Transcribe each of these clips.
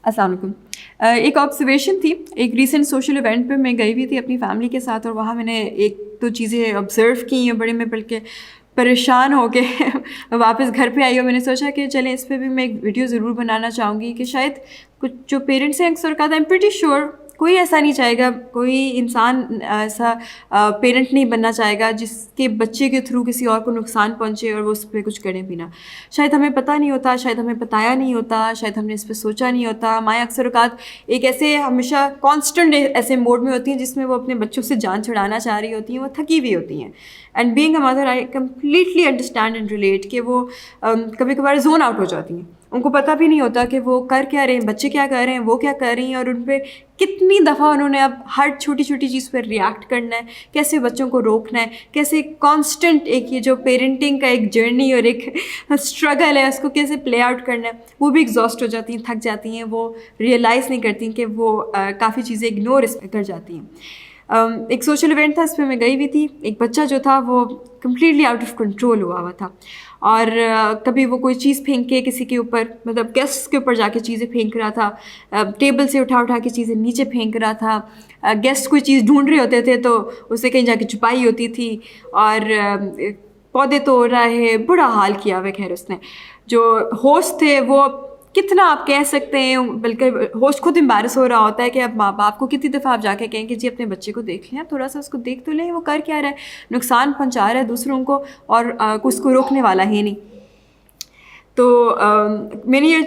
अस्सलाम वालेकुम। एक ऑब्जर्वेशन थी, एक रीसेंट सोशल इवेंट पे मैं गई हुई थी अपनी फैमिली के साथ, और वहाँ मैंने एक दो चीज़ें ऑब्ज़र्व की हैं बड़े, मैं बल्कि परेशान हो के वापस घर पे आई, और मैंने सोचा कि चलें इस पे भी मैं एक वीडियो ज़रूर बनाना चाहूँगी कि शायद कुछ जो पेरेंट्स हैं अक्सर कहता है, आई एम प्रीटी श्योर कोई ऐसा नहीं चाहेगा, कोई इंसान ऐसा पेरेंट नहीं बनना चाहेगा जिसके बच्चे के थ्रू किसी और को नुकसान पहुंचे और वो उस पर कुछ करें भी ना। शायद हमें पता नहीं होता, शायद हमें बताया नहीं होता, शायद हमने इस पर सोचा नहीं होता। माएँ अक्सर औक़ात एक ऐसे हमेशा कॉन्स्टेंट ऐसे मोड में होती हैं जिसमें वो अपने बच्चों से जान छुड़ाना चाह रही होती हैं, वो थकी हुई होती हैं। And being a mother I completely understand and relate कि वो कभी कभार जोन आउट हो जाती हैं, उनको पता भी नहीं होता कि वो कर क्या रहे हैं, बच्चे क्या कर रहे हैं, वो क्या कर रही हैं, और उन पर कितनी दफ़ा उन्होंने अब हर छोटी छोटी चीज़ पर रिएक्ट करना है, कैसे बच्चों को रोकना है, कैसे कांस्टेंट एक ये जो पेरेंटिंग का एक जर्नी और एक स्ट्रगल है उसको कैसे प्ले आउट करना है। वो भी एग्जॉस्ट हो जाती हैं, थक जाती हैं, वो रियलाइज़ नहीं करती कि वो काफ़ी चीज़ें इग्नोर कर जाती हैं। एक सोशल इवेंट था, इस पर मैं गई हुई थी। एक बच्चा जो था वो कम्प्लीटली आउट ऑफ कंट्रोल हुआ था, और कभी वो कोई चीज़ फेंक के किसी के ऊपर, मतलब गेस्ट के ऊपर जाके चीज़ें फेंक रहा था, टेबल से उठा के चीज़ें नीचे फेंक रहा था। गेस्ट कोई चीज़ ढूंढ रहे होते थे तो उसे कहीं जाके छुपाई होती थी, और पौधे तोड़ रहा है, बुरा हाल किया हुआ। खैर उसने, जो होस्ट थे वो कितना आप कह सकते हैं, बल्कि होस्ट खुद एम्बैरस हो रहा होता है कि अब माँ बाप को कितनी दफ़ा आप जाके कहें कि जी अपने बच्चे को देख लें, थोड़ा सा उसको देख तो लें, वो कर क्या रहा है, नुकसान पहुँचा रहा है दूसरों को, और उसको रोकने वाला है नहीं। तो मैंने ये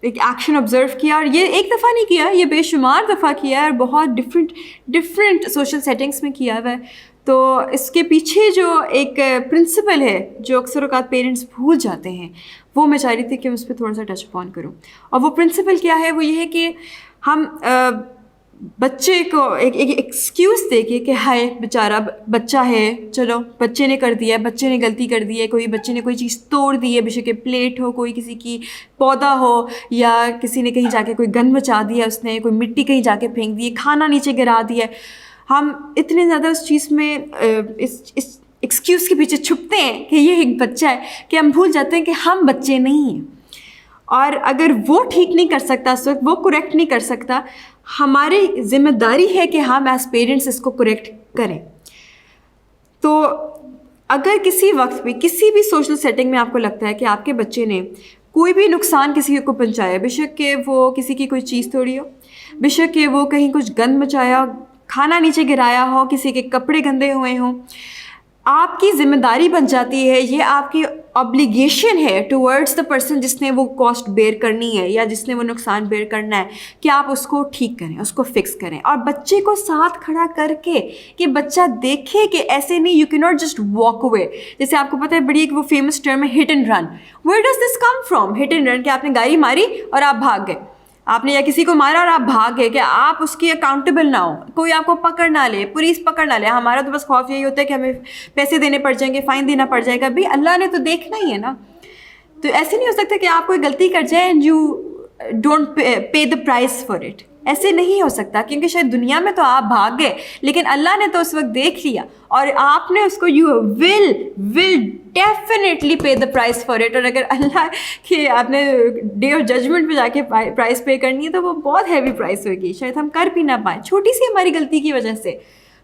एक एक्शन ऑब्ज़र्व किया, और ये एक दफ़ा नहीं किया, ये बेशुमार दफ़ा किया है, और बहुत डिफरेंट सोशल सेटिंग्स में किया हुआ है। तो इसके पीछे जो एक प्रिंसिपल है जो अक्सर औक़ात पेरेंट्स भूल जाते हैं, वो मैं चाह रही थी कि उस पर थोड़ा सा टच अपॉन करूँ। और वो प्रिंसिपल क्या है, वो ये है कि हम बच्चे को एक एक्सक्यूज़ दे के कि हाय बेचारा बच्चा है, चलो बच्चे ने कर दिया है, बच्चे ने गलती कर दी है, कोई बच्चे ने कोई चीज़ तोड़ दी है, बेशक प्लेट हो, कोई किसी की पौधा हो, या किसी ने कहीं जाके कोई गंद मचा दिया, उसने कोई मिट्टी कहीं जाके फेंक दी है, खाना नीचे गिरा दिया है। हम इतने ज़्यादा उस चीज़ में इस एक्सक्यूज़ के पीछे छुपते हैं कि ये एक बच्चा है, कि हम भूल जाते हैं कि हम बच्चे नहीं हैं। और अगर वो ठीक नहीं कर सकता उस वक्त, वो करेक्ट नहीं कर सकता, हमारी ज़िम्मेदारी है कि हम एज पेरेंट्स इसको करेक्ट करें। तो अगर किसी वक्त भी किसी भी सोशल सेटिंग में आपको लगता है कि आपके बच्चे ने कोई भी नुकसान किसी को पहुंचाया, बेशक कि वो किसी की कोई चीज़ तोड़ी हो, बेशक कि वो कहीं कुछ गंद मचाया, खाना नीचे गिराया हो, किसी के कपड़े गंदे हुए हों, आपकी ज़िम्मेदारी बन जाती है, ये आपकी ऑब्लिगेशन है टुवर्ड्स द पर्सन जिसने वो कॉस्ट बेयर करनी है या जिसने वो नुकसान बेयर करना है, कि आप उसको ठीक करें, उसको फिक्स करें, और बच्चे को साथ खड़ा करके कि बच्चा देखे कि ऐसे नहीं, you can not just walk away. जैसे आपको पता है बड़ी एक वो फेमस टर्म है hit and run. Where does this come from, hit and run? कि आपने गाड़ी मारी और आप भाग गए, आपने या किसी को मारा और आप भाग गए, कि आप उसकी अकाउंटेबल ना हो, कोई आपको पकड़ ना ले, पुलिस पकड़ ना ले। हमारा तो बस खौफ यही होता है कि हमें पैसे देने पड़ जाएंगे, फ़ाइन देना पड़ जाएगा। भाई अल्लाह ने तो देखना ही है ना। तो ऐसे नहीं हो सकता कि आप कोई गलती कर जाए and you don't pay the price for it. ऐसे नहीं हो सकता, क्योंकि शायद दुनिया में तो आप भाग गए, लेकिन अल्लाह ने तो उस वक्त देख लिया, और आपने उसको यू विल डेफिनेटली पे द प्राइस फॉर इट। और अगर अल्लाह के आपने डे ऑफ जजमेंट पे जाके प्राइस पे करनी है, तो वो बहुत हैवी प्राइस होगी, शायद हम कर भी ना पाएँ छोटी सी हमारी गलती की वजह से।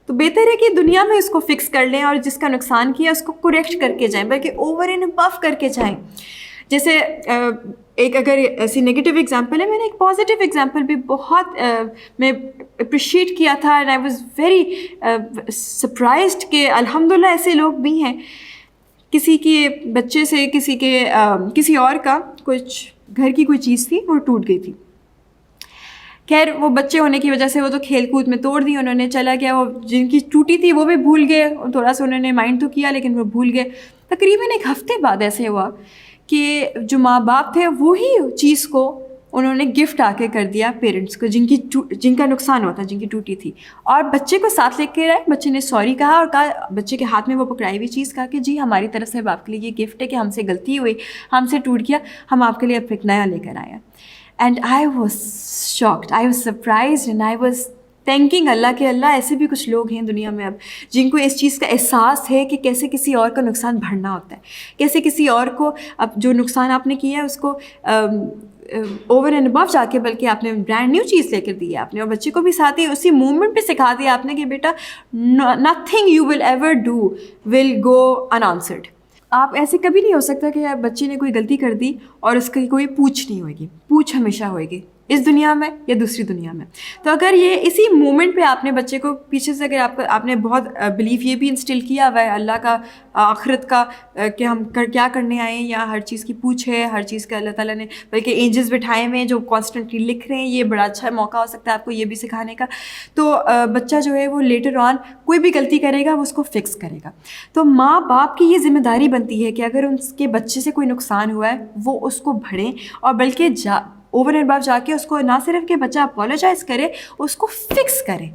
तो बेहतर है कि दुनिया में इसको फिक्स कर लें, और जिसका नुकसान किया उसको करेक्ट करके जाएँ, बल्कि ओवर एंड अबव करके जाएँ। जैसे एक अगर ऐसी नेगेटिव एग्जांपल है, मैंने एक पॉजिटिव एग्जांपल भी बहुत मैं अप्रिशिएट किया था, and I was very surprised कि अल्हम्दुलिल्लाह ऐसे लोग भी हैं। किसी के बच्चे से किसी और का कुछ घर की कोई चीज़ थी, वो टूट गई थी। खैर वो बच्चे होने की वजह से वो तो खेल कूद में तोड़ दी उन्होंने, चला गया। वो जिनकी टूटी थी वो भी भूल गए, थोड़ा सा उन्होंने माइंड तो किया लेकिन वो भूल गए। तकरीबन एक हफ्ते बाद ऐसे हुआ कि जो माँ बाप थे वही चीज़ को उन्होंने गिफ्ट आके कर दिया पेरेंट्स को, जिनका नुकसान हुआ था, जिनकी टूटी थी। और बच्चे को साथ लेके आए, बच्चे ने सॉरी कहा, और कहा, बच्चे के हाथ में वो पकड़ाई हुई चीज़, कहा कि जी हमारी तरफ से आपके लिए ये गिफ्ट है कि हमसे गलती हुई, हमसे टूट गया, हम आपके लिए एक नया लेकर आए। And I was shocked, I was surprised, and I was thanking Allah के अल्लाह ऐसे भी कुछ लोग हैं दुनिया में अब जिनको इस चीज़ का एहसास है कि कैसे किसी और का नुकसान भरना होता है, कैसे किसी और को अब जो नुकसान आपने किया है उसको ओवर एंड अबव जाके बल्कि आपने ब्रांड न्यू चीज़ लेकर दी है आपने, और बच्चे को भी साथ ही उसी मूवमेंट पे सिखा दिया आपने कि बेटा nothing you will ever do will go unanswered. आप ऐसे कभी नहीं हो सकता कि बच्चे ने कोई गलती कर दी और उसकी कोई पूछ नहीं होगी, पूछ हमेशा होएगी इस दुनिया में या दूसरी दुनिया में। तो अगर ये इसी मोमेंट पे आपने बच्चे को पीछे से अगर आपने बहुत बिलीफ ये भी इंस्टिल किया हुआ है अल्लाह का, आखिरत का, कि हम क्या करने आए हैं, या हर चीज़ की पूछ है, हर चीज़ का अल्लाह ताला ने बल्कि एंजल्स बिठाए हुए हैं जो कॉन्स्टेंटली लिख रहे हैं, ये बड़ा अच्छा मौका हो सकता है आपको ये भी सिखाने का। तो बच्चा जो है वो लेटर ऑन कोई भी गलती करेगा वो उसको फिक्स करेगा। तो माँ बाप की ये जिम्मेदारी बनती है कि अगर उनके बच्चे से कोई नुकसान हुआ है वो उसको भरें, और बल्कि ओवर एंड अबव जाके उसको ना सिर्फ कि बच्चा अपोलोजाइज़ करे, उसको फिक्स करे।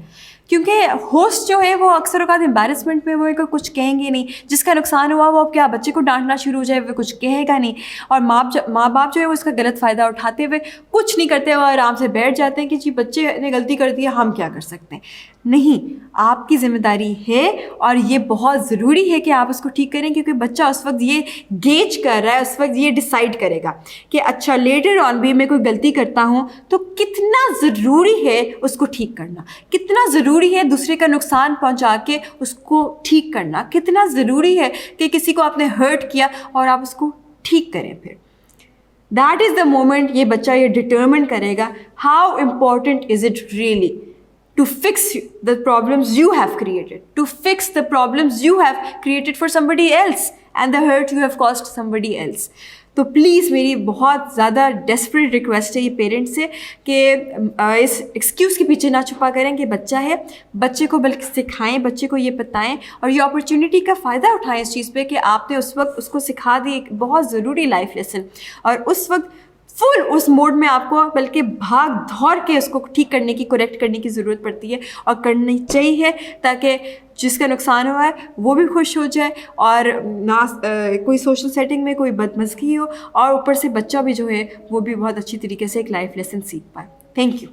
क्योंकि होस्ट जो है वो अक्सर औक़ात एम्बैरसमेंट में वो कुछ कहेंगे नहीं, जिसका नुकसान हुआ वो अब क्या बच्चे को डांटना शुरू हो जाए वो कुछ कहेगा नहीं, और माँ बाप जो है वो इसका गलत फ़ायदा उठाते हुए कुछ नहीं करते हुए आराम से बैठ जाते हैं कि जी बच्चे ने गलती कर दी है हम क्या कर सकते हैं। नहीं, आपकी ज़िम्मेदारी है और ये बहुत ज़रूरी है कि आप उसको ठीक करें, क्योंकि बच्चा उस वक्त ये गेज कर रहा है, उस वक्त ये डिसाइड करेगा कि अच्छा लेटर ऑन भी मैं कोई गलती करता हूँ तो कितना ज़रूरी है उसको ठीक करना, कितना ज़रूरी है दूसरे का नुकसान पहुँचा के उसको ठीक करना, कितना ज़रूरी है कि किसी को आपने हर्ट किया और आप उसको ठीक करें। फिर दैट इज़ द मोमेंट ये बच्चा ये डिटर्मिन करेगा how important is it really to fix the problems you have created, to fix the problems you have created for somebody else and the hurt you have caused somebody else. तो please मेरी बहुत ज़्यादा desperate request है ये parents से कि इस excuse के पीछे ना छुपा करें कि बच्चा है, बच्चे को बल्कि सिखाएं, बच्चे को ये बताएं और ये अपॉर्चुनिटी का फ़ायदा उठाएं इस चीज़ पे कि आपने उस वक्त उसको सिखा दी एक बहुत ज़रूरी लाइफ लेसन, और उस वक्त फुल उस मोड में आपको बल्कि भाग दौड़ के उसको ठीक करने की, करेक्ट करने की ज़रूरत पड़ती है और करनी चाहिए, ताकि जिसका नुकसान हुआ है वो भी खुश हो जाए और ना कोई सोशल सेटिंग में कोई बदमज़गी हो, और ऊपर से बच्चा भी जो है वो भी बहुत अच्छी तरीके से एक लाइफ लेसन सीख पाए। Thank you.